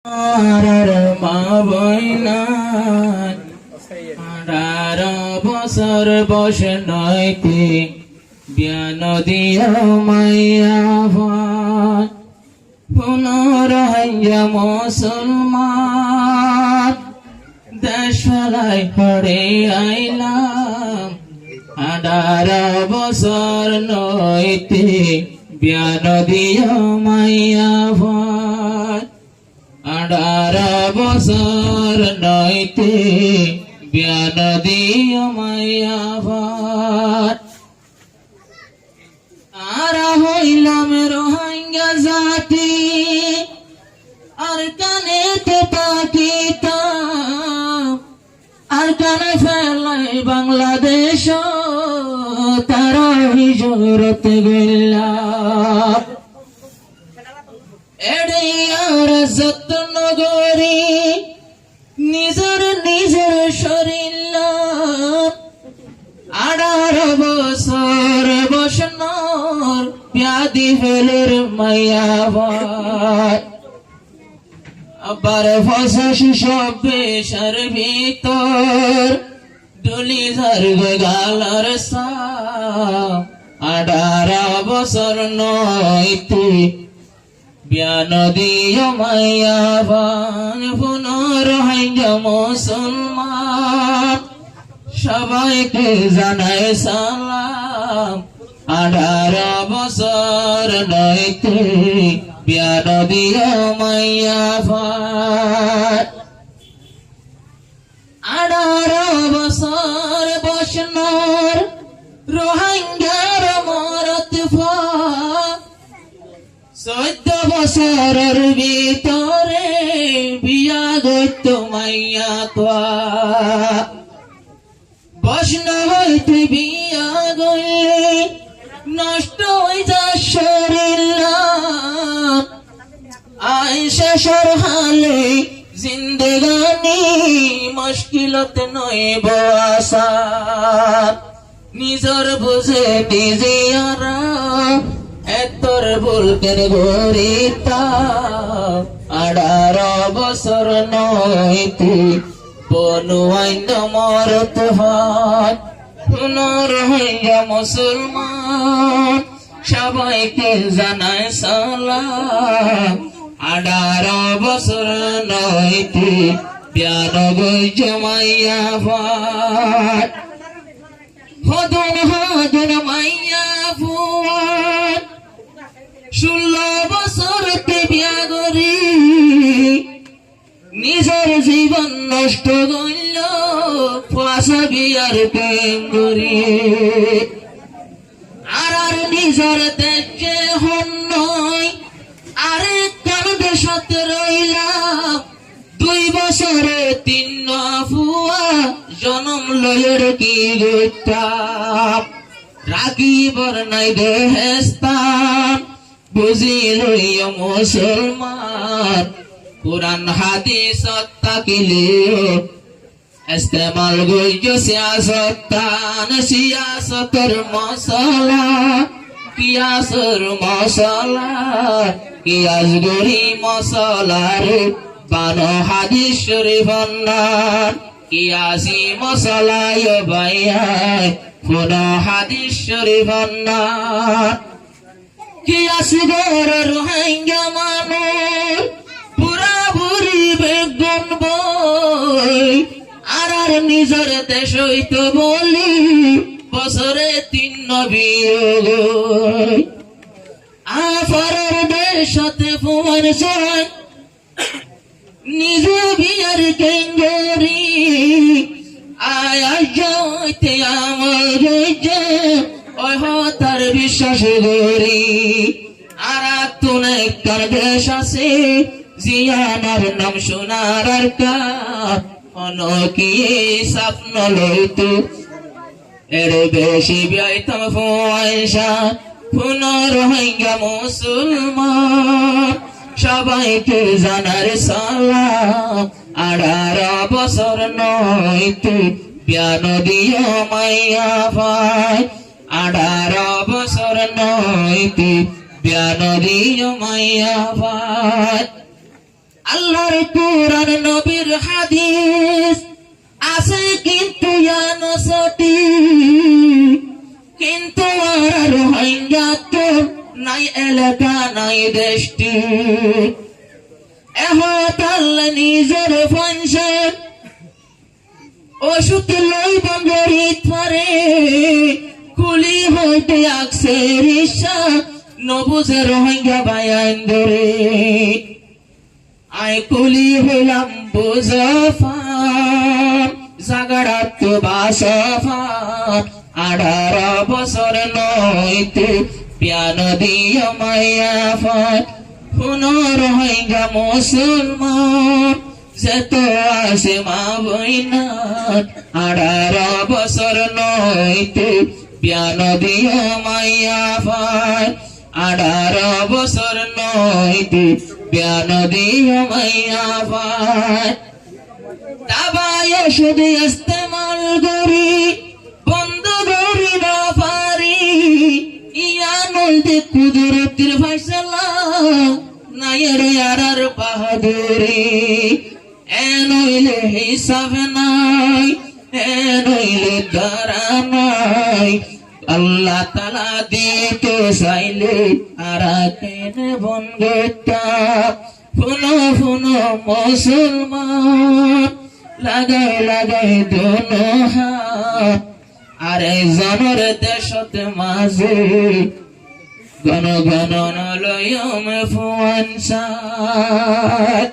আর মা বইনার 18 বছর বসে নয়তে বিয়ান দিও মাইয়া ভাই পুনরায় মুসলমান দেশ ফেলাই পড়ে আইলাম 18 বছর নয়তে বিয়ান দিও মাইয়া ভাই 18 বছর নয়তে বিয়ান দিও মাইয়া ভাই আর হইলাম রোহিঙ্গা জাতি আর কানেতে পাকিতাম আর কানে ফেলাই বাংলাদেশ তারা হিজরত গেলাম এড়িয়ার যত্ন গরি নিজের শরীর 18 বছর বসনর ব্যাধি ফেলের মাইয়া ভাই আবার ফসস সব বেশার ভিতর ডুলি ঝারগ গালার সা 18 বছর নয়তে বিয়ান দিও মাইয়া ভাই পুনরায় মুসলমান সবাইকে জানাই সালাম 18 বছর নয়তে বিয়ান দিও মাইয়া ভাই 18 বছর বসনর রোহিঙ্গার মরত ভাই 14 বছরের ভিতরে বিয়া গইত মাইয়া তোয়া বসন হইতে বিয়া গইলে নষ্ট হয়ে যা শরীর আইসা সরহালে জিন্দেগানি মুশকিলত নয় বসান নিজর বুঝে নিজেরা এতর ভুলকের গরিতা 18 বছর নয়তে বনুয়াইন মরত হয় পুনরায় মুসলমান সবাইকে জানাই সালাম 18 বছর নয়তে বিয়ান গইজ মাইয়া ভাই হদন মাইয়া ভাই 16 বছরতে বিয়া করি নিজের জীবন নষ্ট করল ফাঁসা বিয়ার প্রেম করি আর নিজের দেশে হন নয় আরে কোন দেশত রইলাম 2 বছরে 3 ফুয়া জনম লয়ের কি গইতাম রাগিবর নাই দেহস্তান বুঝি লইয় মুসলমান কুরআন হাদিস তাকিলিও ইস্তেমাল গইজ সিয়াসতান সিয়াসতর মশলা কিয়াসর মশলা কিয়াস গরি মশলার বানো হাদিস শরীফ নাম কিয়াসি মশলায় ভাইয়া কোন হাদিস শরীফ নাম কিয়াস গর রোহিঙ্গা মানুষ পুরাপুরি বেগুন বই আর নিজের দেশ হইতো বলি বছরে 3 নবী আফারের দেশতে ফুয়ার সয় নিজে বিয়ার কেঙ্গরি আয় যাইতে আমার ওই হতার বিশ্বাস গরি আর তুনে কার দেশ আছে জিয়ানার নাম শোনার আর কার অনকি স্বপ্ন লইতো এর বেশি বিয়াইতাম ফুয়াইশা পুনরায় মুসলমান সবাইকে জানার সালাম 18 বছর নয়তে বিয়ান দিও মাইয়া ভাই 18 বছর নয়তে বিয়ান দিও মাইয়া ভাই আল্লাহর কুরআন নবীর হাদিস আছে কিন্তু জানো সটি, কিন্তু আর রোহিঙ্গা তো নাই এলাকা নাই দেশটি। এহতাল নিজের ফাংশন ওষুধ লই বঙ্গরিত পারে, কুলি হইতে আকছে রিসা নবুজে রোহিঙ্গা বায়ান ধরে। আই কুলি হইলাম বুঝাফান জাগাড়া তো বাসফান, 18 বছর নইতে প্যান দিও মাইয়া ফান। শুনো রোহিঙ্গা মুসলমান যেত আছে মা বইনা, 18 বছর নইতে প্যান দিও মাইয়া ফান, 18 বছর নইতে প্যান দিও মাইয়া ফান। দাবায় ওষুধ ইস্তেমাল করি বন্ধ করি না পারি, ইয়া নইতে কুদরতের ফয়সালা নায়ের আর বাহাদুরি। নইলে হিসাব নাই, নইলে ধরা নাই, আল্লাহ তালা দিতে চাইলে আর কেন বন্ধুটা। শুনো শুনো মুসলমান লাগাই লাগাই দোনো হাত, আরে জনর দেশত মাঝে গণ গণ নলয়ম ফুয়ান সাত।